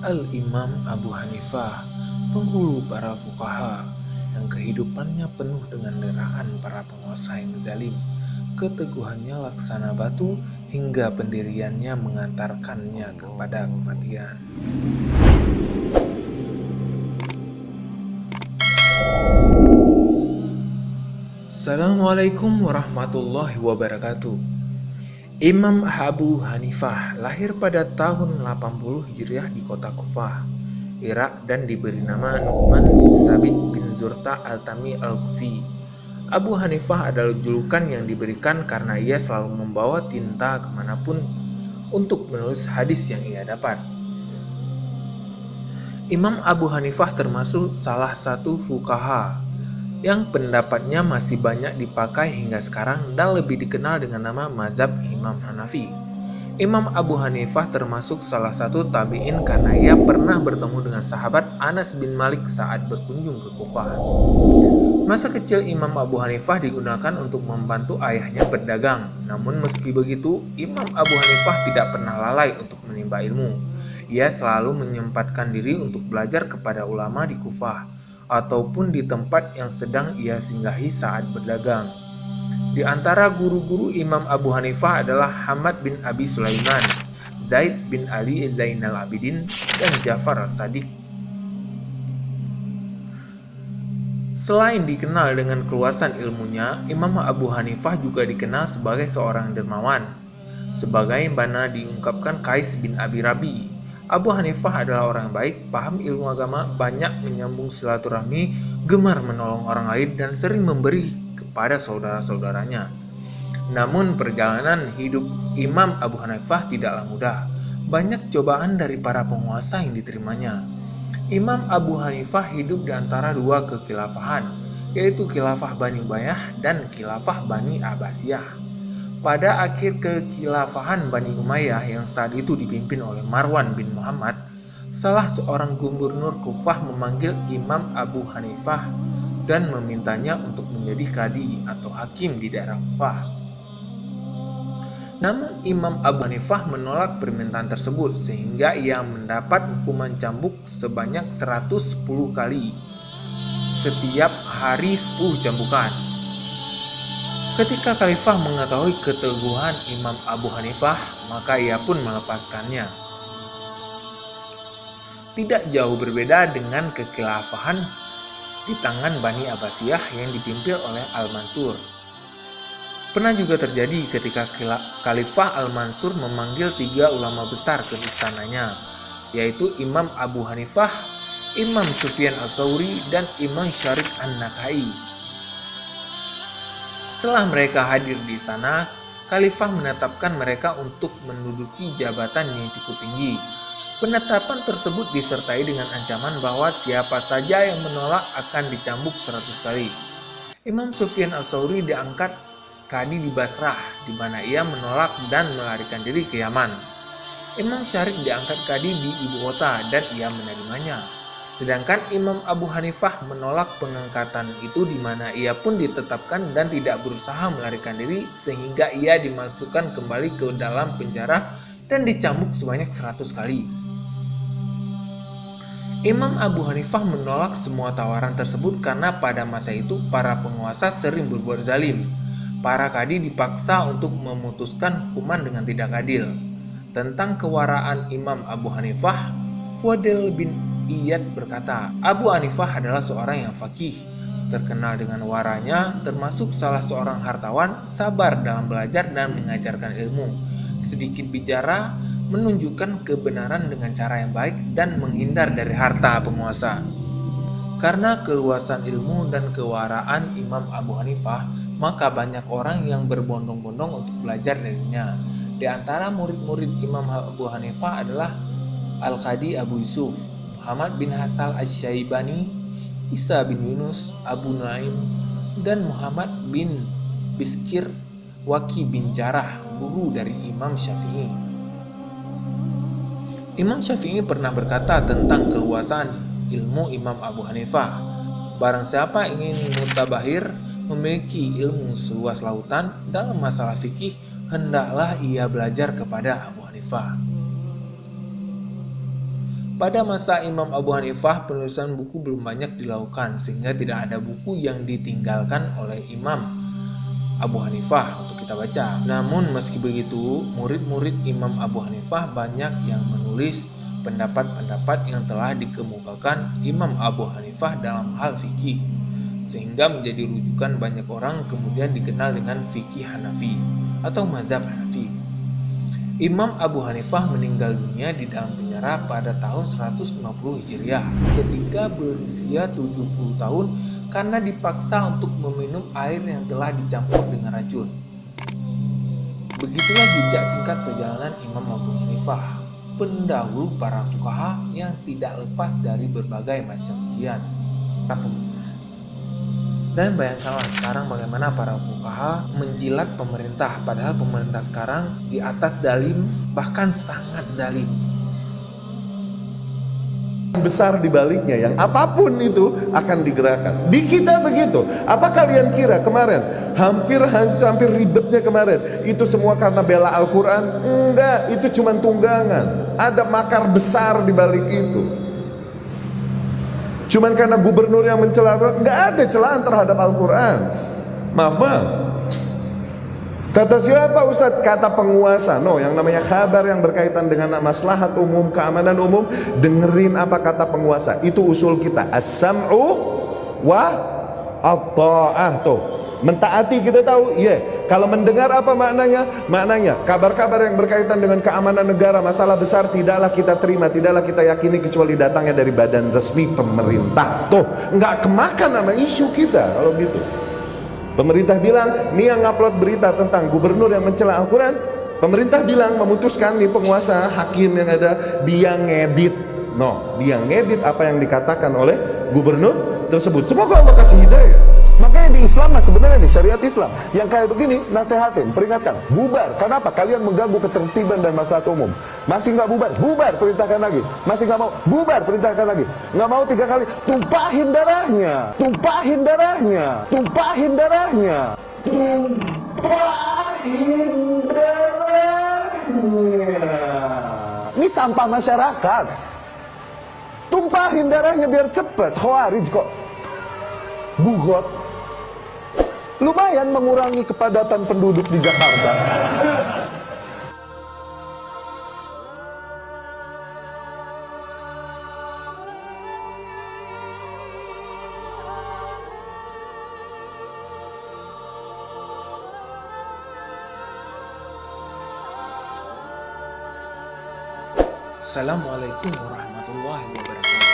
Al-Imam Abu Hanifah, penghulu para fuqaha, yang kehidupannya penuh dengan deraan para penguasa yang zalim, keteguhannya laksana batu, hingga pendiriannya mengantarkannya kepada kematian. Assalamualaikum warahmatullahi wabarakatuh. Imam Abu Hanifah lahir pada tahun 80 Hijriah di kota Kufah, Irak, dan diberi nama Nu'man bin Sabit bin Zurta al-Tami al-Kufi. Abu Hanifah adalah julukan yang diberikan karena ia selalu membawa tinta kemanapun untuk menulis hadis yang ia dapat. Imam Abu Hanifah termasuk salah satu fuqaha yang pendapatnya masih banyak dipakai hingga sekarang dan lebih dikenal dengan nama mazhab Imam Hanafi. Imam Abu Hanifah termasuk salah satu tabi'in karena ia pernah bertemu dengan sahabat Anas bin Malik saat berkunjung ke Kufah. Masa kecil Imam Abu Hanifah digunakan untuk membantu ayahnya berdagang. Namun meski begitu, Imam Abu Hanifah tidak pernah lalai untuk menimba ilmu. Ia selalu menyempatkan diri untuk belajar kepada ulama di Kufah ataupun di tempat yang sedang ia singgahi saat berdagang. Di antara guru-guru Imam Abu Hanifah adalah Hamad bin Abi Sulaiman, Zaid bin Ali Zainal Abidin, dan Ja'far as-Sadiq. Selain dikenal dengan keluasan ilmunya, Imam Abu Hanifah juga dikenal sebagai seorang dermawan. Sebagaimana diungkapkan Qais bin Abi Rabi, Abu Hanifah adalah orang baik, paham ilmu agama, banyak menyambung silaturahmi, gemar menolong orang lain, dan sering memberi kepada saudara-saudaranya. Namun perjalanan hidup Imam Abu Hanifah tidaklah mudah. Banyak cobaan dari para penguasa yang diterimanya. Imam Abu Hanifah hidup di antara dua kekhilafahan, yaitu Khilafah Bani Umayyah dan Khilafah Bani Abbasiyah. Pada akhir kekhilafahan Bani Umayyah yang saat itu dipimpin oleh Marwan bin Muhammad, salah seorang gubernur Kufah memanggil Imam Abu Hanifah dan memintanya untuk menjadi kadi atau hakim di daerah Kufah. Namun Imam Abu Hanifah menolak permintaan tersebut sehingga ia mendapat hukuman cambuk sebanyak 110 kali. Setiap hari 10 cambukan. Ketika Khalifah mengetahui keteguhan Imam Abu Hanifah, maka ia pun melepaskannya. Tidak jauh berbeda dengan kekhilafahan di tangan Bani Abbasiyah yang dipimpin oleh Al-Mansur. Pernah juga terjadi ketika Khalifah Al-Mansur memanggil 3 ulama besar ke istananya, yaitu Imam Abu Hanifah, Imam Sufyan Ats-Tsauri, dan Imam Syarif An-Nakhai. Setelah mereka hadir di istana, Khalifah menetapkan mereka untuk menduduki jabatan yang cukup tinggi. Penetapan tersebut disertai dengan ancaman bahwa siapa saja yang menolak akan dicambuk 100 kali. Imam Sufyan Ats-Tsauri diangkat kadi di Basrah, di mana ia menolak dan melarikan diri ke Yaman. Imam Syarif diangkat kadi di ibu kota dan ia menerimanya. Sedangkan Imam Abu Hanifah menolak pengangkatan itu, di mana ia pun ditetapkan dan tidak berusaha melarikan diri sehingga ia dimasukkan kembali ke dalam penjara dan dicambuk sebanyak 100 kali. Imam Abu Hanifah menolak semua tawaran tersebut karena pada masa itu para penguasa sering berbuat zalim. Para kadi dipaksa untuk memutuskan hukuman dengan tidak adil. Tentang kewaraan Imam Abu Hanifah, Fudail bin Iyad berkata, Abu Hanifah adalah seorang yang faqih, terkenal dengan waranya, termasuk salah seorang hartawan, sabar dalam belajar dan mengajarkan ilmu, sedikit bicara, menunjukkan kebenaran dengan cara yang baik, dan menghindar dari harta penguasa. Karena keluasan ilmu dan kewaraan Imam Abu Hanifah, maka banyak orang yang berbondong-bondong untuk belajar darinya. Di antara murid-murid Imam Abu Hanifah adalah Al-Qadi Abu Yusuf, Muhammad bin Hasan Asy-Syaibani, Isa bin Yunus, Abu Nuaim, dan Muhammad bin Biskir, Waki bin Jarrah, guru dari Imam Syafi'i. Imam Syafi'i pernah berkata tentang keluasan ilmu Imam Abu Hanifah, barang siapa ingin mutabahir, memiliki ilmu seluas lautan dalam masalah fikih, hendaklah ia belajar kepada Abu Hanifah. Pada masa Imam Abu Hanifah, penulisan buku belum banyak dilakukan, sehingga tidak ada buku yang ditinggalkan oleh Imam Abu Hanifah untuk kita baca. Namun meski begitu, murid-murid Imam Abu Hanifah banyak yang menulis pendapat-pendapat yang telah dikemukakan Imam Abu Hanifah dalam hal fikih, sehingga menjadi rujukan banyak orang, kemudian dikenal dengan fikih Hanafi atau mazhab Hanafi. Imam Abu Hanifah meninggal dunia di dalam penjara pada tahun 150 Hijriah ketika berusia 70 tahun karena dipaksa untuk meminum air yang telah dicampur dengan racun. Begitulah jejak singkat perjalanan Imam Abu Hanifah, pendahulu para fuqaha yang tidak lepas dari berbagai macam ujian. Dan bayangkanlah sekarang bagaimana para fuqaha menjilat pemerintah, padahal pemerintah sekarang di atas zalim, bahkan sangat zalim. Besar di baliknya yang apapun itu akan digerakkan. Di kita begitu. Apa kalian kira kemarin hampir ribetnya kemarin itu semua karena bela Al-Quran? Enggak, itu cuma tunggangan. Ada makar besar di balik itu. Cuman karena gubernur yang mencela, nggak ada celaan terhadap Al-Quran. Maaf. Kata siapa Ustadz? Kata penguasa. No, yang namanya kabar yang berkaitan dengan maslahat umum, keamanan umum, dengerin apa kata penguasa. Itu usul kita. As-sam'u wa at-ta'ah. Tuh, mentaati kita tahu. Kalau mendengar apa maknanya? Maknanya kabar-kabar yang berkaitan dengan keamanan negara, masalah besar, tidaklah kita terima, tidaklah kita yakini kecuali datangnya dari badan resmi pemerintah. Tuh, nggak kemakan sama isu kita kalau gitu. Pemerintah bilang, nih yang ngupload berita tentang gubernur yang mencela Al-Quran. Pemerintah bilang, memutuskan nih penguasa, hakim yang ada, dia ngedit. Dia ngedit apa yang dikatakan oleh gubernur tersebut. Semoga Allah kasih hidayah. Makanya di Islam, sebenarnya di syariat Islam yang kayak begini, nasehatin, peringatkan, bubar. Kenapa? Kalian mengganggu ketertiban dan maslahat umum. Masih nggak bubar, bubar, perintahkan lagi. Masih nggak mau, bubar, perintahkan lagi. Nggak mau 3 kali, tumpahin darahnya, tumpahin darahnya, tumpahin darahnya, tumpahin darahnya. Ini sampah masyarakat. Tumpahin darahnya biar cepet. Khawarij kok bugot. Lumayan mengurangi kepadatan penduduk di Jakarta. Assalamualaikum warahmatullahi wabarakatuh.